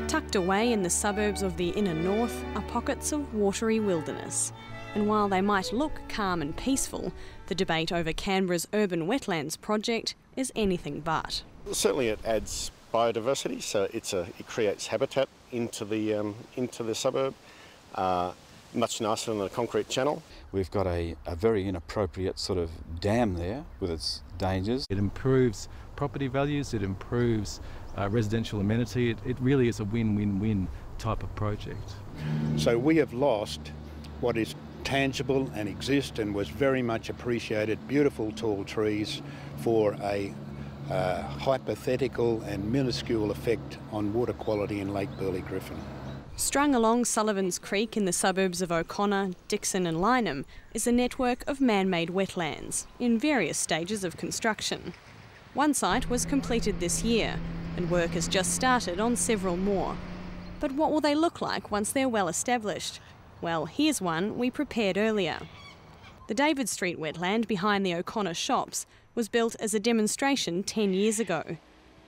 Tucked away in the suburbs of the inner north are pockets of watery wilderness. And while they might look calm and peaceful, the debate over Canberra's urban wetlands project is anything but. Certainly it adds biodiversity, so it creates habitat into the suburb, much nicer than a concrete channel. We've got a very inappropriate sort of dam there with its dangers. It improves property values, it improves residential amenity. It really is a win-win-win type of project. So we have lost what is tangible and exists and was very much appreciated, beautiful tall trees for a hypothetical and minuscule effect on water quality in Lake Burley-Griffin. Strung along Sullivan's Creek in the suburbs of O'Connor, Dixon and Lyneham is a network of man-made wetlands in various stages of construction. One site was completed this year and work has just started on several more. But what will they look like once they're well established? Well, here's one we prepared earlier. The David Street wetland behind the O'Connor shops was built as a demonstration 10 years ago.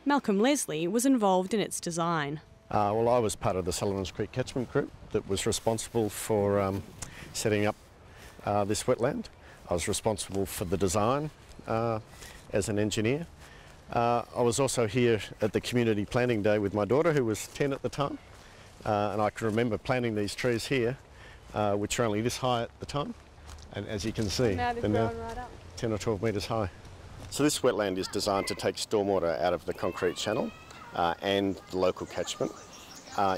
Malcolm Leslie was involved in its design. Well, I was part of the Sullivan's Creek catchment group that was responsible for setting up this wetland. I was responsible for the design as an engineer. I was also here at the community planting day with my daughter, who was 10 at the time, and I can remember planting these trees here, which were only this high at the time, and as you can see, now they're growing right up. 10 or 12 metres high. So this wetland is designed to take stormwater out of the concrete channel and the local catchment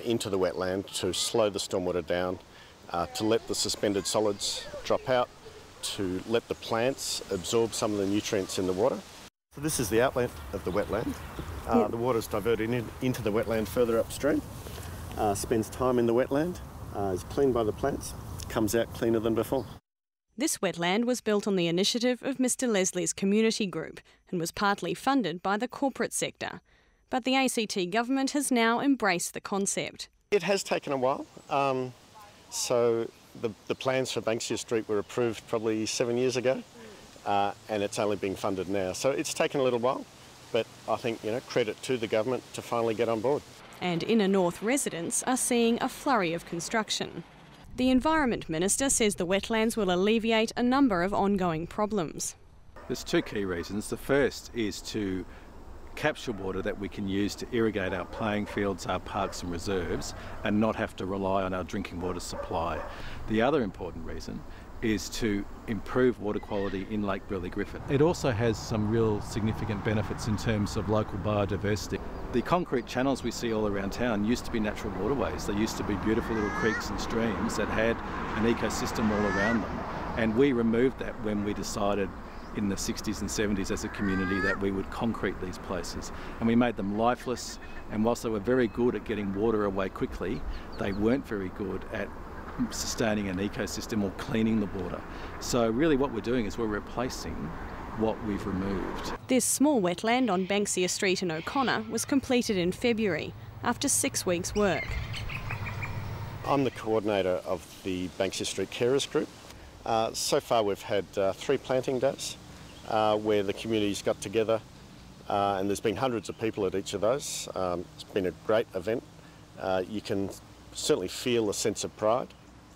into the wetland to slow the stormwater down, to let the suspended solids drop out, to let the plants absorb some of the nutrients in the water. So this is the outlet of the wetland. The water is diverted into the wetland further upstream, spends time in the wetland, is cleaned by the plants, comes out cleaner than before. This wetland was built on the initiative of Mr Leslie's community group and was partly funded by the corporate sector. But the ACT government has now embraced the concept. It has taken a while. So the plans for Banksia Street were approved probably 7 years ago, and it's only being funded now. So it's taken a little while, but I think, credit to the government to finally get on board. And inner north residents are seeing a flurry of construction. The Environment Minister says the wetlands will alleviate a number of ongoing problems. There's two key reasons. The first is to capture water that we can use to irrigate our playing fields, our parks and reserves, and not have to rely on our drinking water supply. The other important reason is to improve water quality in Lake Burley-Griffin. It also has some real significant benefits in terms of local biodiversity. The concrete channels we see all around town used to be natural waterways. They used to be beautiful little creeks and streams that had an ecosystem all around them. And we removed that when we decided in the 60s and 70s as a community that we would concrete these places. And we made them lifeless, and whilst they were very good at getting water away quickly, they weren't very good at sustaining an ecosystem or cleaning the water. So really what we're doing is we're replacing what we've removed. This small wetland on Banksia Street in O'Connor was completed in February after 6 weeks' work. I'm the coordinator of the Banksia Street Carers Group. So far we've had 3 planting days where the community's got together, and there's been hundreds of people at each of those. It's been a great event. You can certainly feel a sense of pride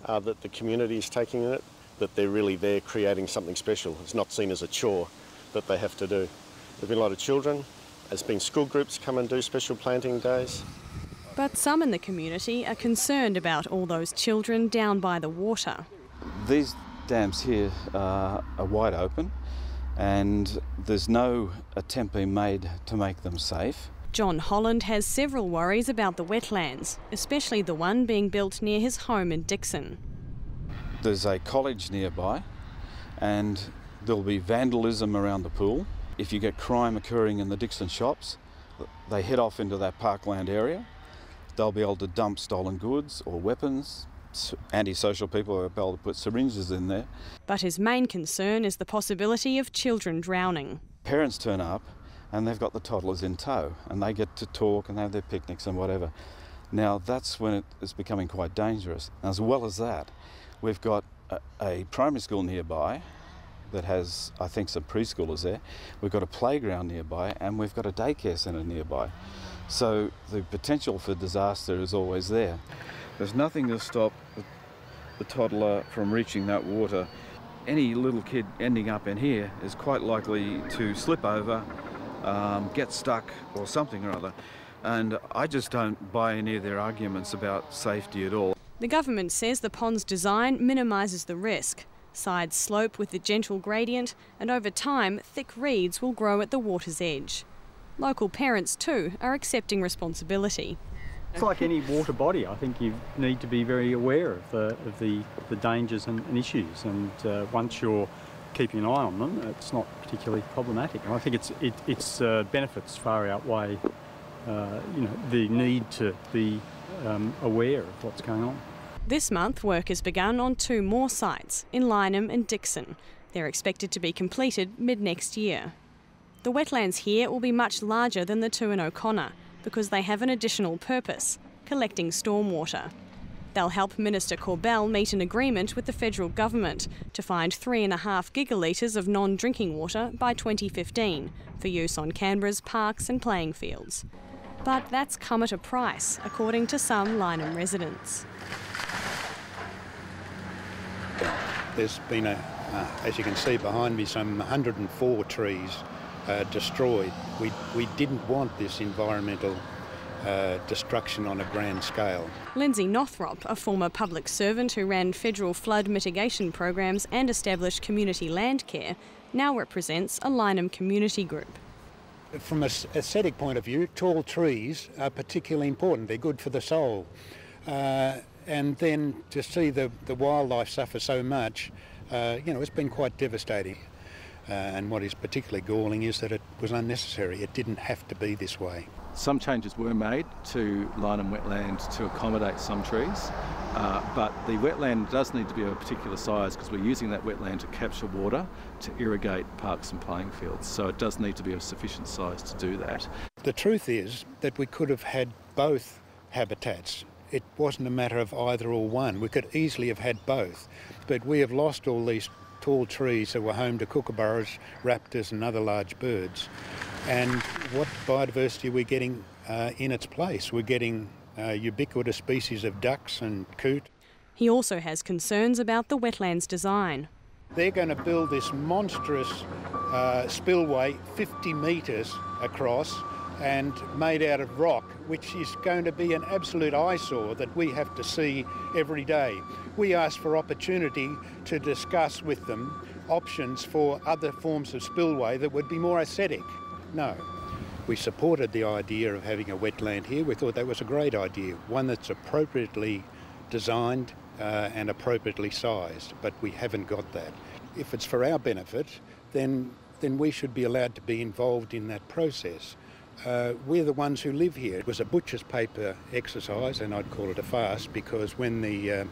that the community is taking in it, that they're really there creating something special. It's not seen as a chore that they have to do. There've been a lot of children. There's been school groups come and do special planting days. But some in the community are concerned about all those children down by the water. These dams here are wide open and there's no attempt being made to make them safe. John Holland has several worries about the wetlands, especially the one being built near his home in Dixon. There's a college nearby and there'll be vandalism around the pool. If you get crime occurring in the Dixon shops, they head off into that parkland area. They'll be able to dump stolen goods or weapons. Antisocial people are able to put syringes in there. But his main concern is the possibility of children drowning. Parents turn up and they've got the toddlers in tow and they get to talk and have their picnics and whatever. Now that's when it is becoming quite dangerous. As well as that, we've got a primary school nearby that has, I think, some preschoolers there. We've got a playground nearby and we've got a daycare centre nearby. So the potential for disaster is always there. There's nothing to stop the toddler from reaching that water. Any little kid ending up in here is quite likely to slip over, get stuck or something or other. And I just don't buy any of their arguments about safety at all. The government says the pond's design minimises the risk. Sides slope with a gentle gradient, and over time thick reeds will grow at the water's edge. Local parents too are accepting responsibility. It's like any water body. I think you need to be very aware of the dangers and issues, and once you're keeping an eye on them, it's not particularly problematic. And I think its benefits far outweigh the need to be aware of what's going on. This month, work has begun on 2 more sites, in Lyneham and Dixon. They're expected to be completed mid-next year. The wetlands here will be much larger than the 2 in O'Connor because they have an additional purpose, collecting stormwater. They'll help Minister Corbell meet an agreement with the federal government to find 3.5 gigalitres of non-drinking water by 2015 for use on Canberra's parks and playing fields. But that's come at a price, according to some Lyneham residents. There's been, as you can see behind me, some 104 trees destroyed. We didn't want this environmental destruction on a grand scale. Lindsay Northrop, a former public servant who ran federal flood mitigation programs and established community land care, now represents a Lyneham community group. From an aesthetic point of view, tall trees are particularly important. They're good for the soul. And then to see the wildlife suffer so much, it's been quite devastating. And what is particularly galling is that it was unnecessary. It didn't have to be this way. Some changes were made to Lyneham wetland to accommodate some trees, but the wetland does need to be of a particular size because we're using that wetland to capture water to irrigate parks and playing fields. So it does need to be of sufficient size to do that. The truth is that we could have had both habitats. It wasn't a matter of either or one. We could easily have had both, but we have lost all these tall trees that were home to kookaburras, raptors and other large birds. And what biodiversity are we getting in its place? We're getting ubiquitous species of ducks and coot. He also has concerns about the wetlands design. They're going to build this monstrous spillway 50 metres across and made out of rock, which is going to be an absolute eyesore that we have to see every day. We asked for opportunity to discuss with them options for other forms of spillway that would be more aesthetic. No. We supported the idea of having a wetland here. We thought that was a great idea, one that's appropriately designed and appropriately sized, but we haven't got that. If it's for our benefit, then we should be allowed to be involved in that process. We're the ones who live here. It was a butcher's paper exercise, and I'd call it a farce, because when the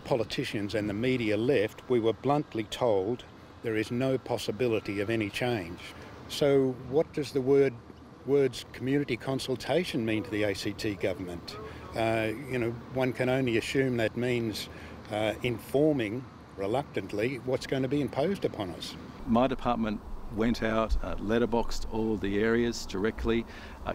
politicians and the media left, we were bluntly told there is no possibility of any change. So what does the words community consultation mean to the ACT government? One can only assume that means informing, reluctantly, what's going to be imposed upon us. My department went out, letterboxed all of the areas directly,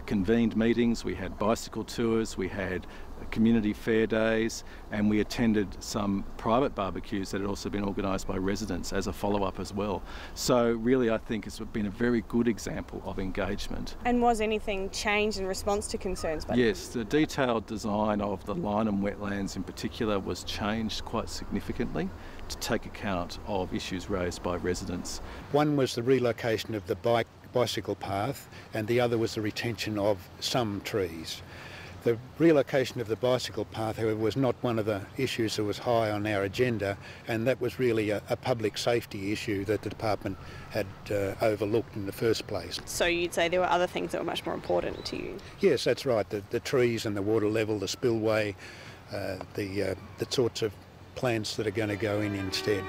convened meetings, we had bicycle tours, we had community fair days, and we attended some private barbecues that had also been organised by residents as a follow-up as well. So really I think it's been a very good example of engagement. And was anything changed in response to concerns? Yes, the detailed design of the Lyneham wetlands in particular was changed quite significantly to take account of issues raised by residents. One was the relocation of the bicycle path, and the other was the retention of some trees. The relocation of the bicycle path, however, was not one of the issues that was high on our agenda, and that was really a public safety issue that the department had overlooked in the first place. So you'd say there were other things that were much more important to you? Yes, that's right. The trees and the water level, the spillway, the sorts of plants that are going to go in instead.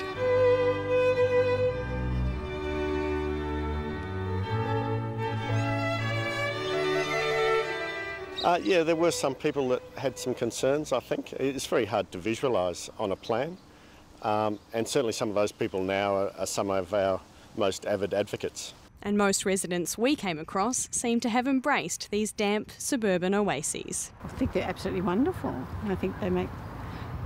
Yeah, there were some people that had some concerns, I think. It's very hard to visualise on a plan. and certainly some of those people now are some of our most avid advocates. And most residents we came across seem to have embraced these damp suburban oases. I think they're absolutely wonderful. I think they make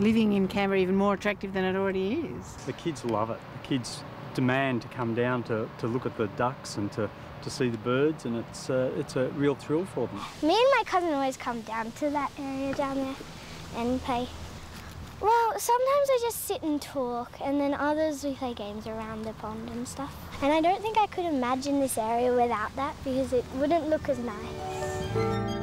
living in Canberra even more attractive than it already is. The kids love it. The kids demand to come down to look at the ducks and to see the birds, and it's a real thrill for them. Me and my cousin always come down to that area down there and play. Well, sometimes I just sit and talk, and then others we play games around the pond and stuff. And I don't think I could imagine this area without that, because it wouldn't look as nice.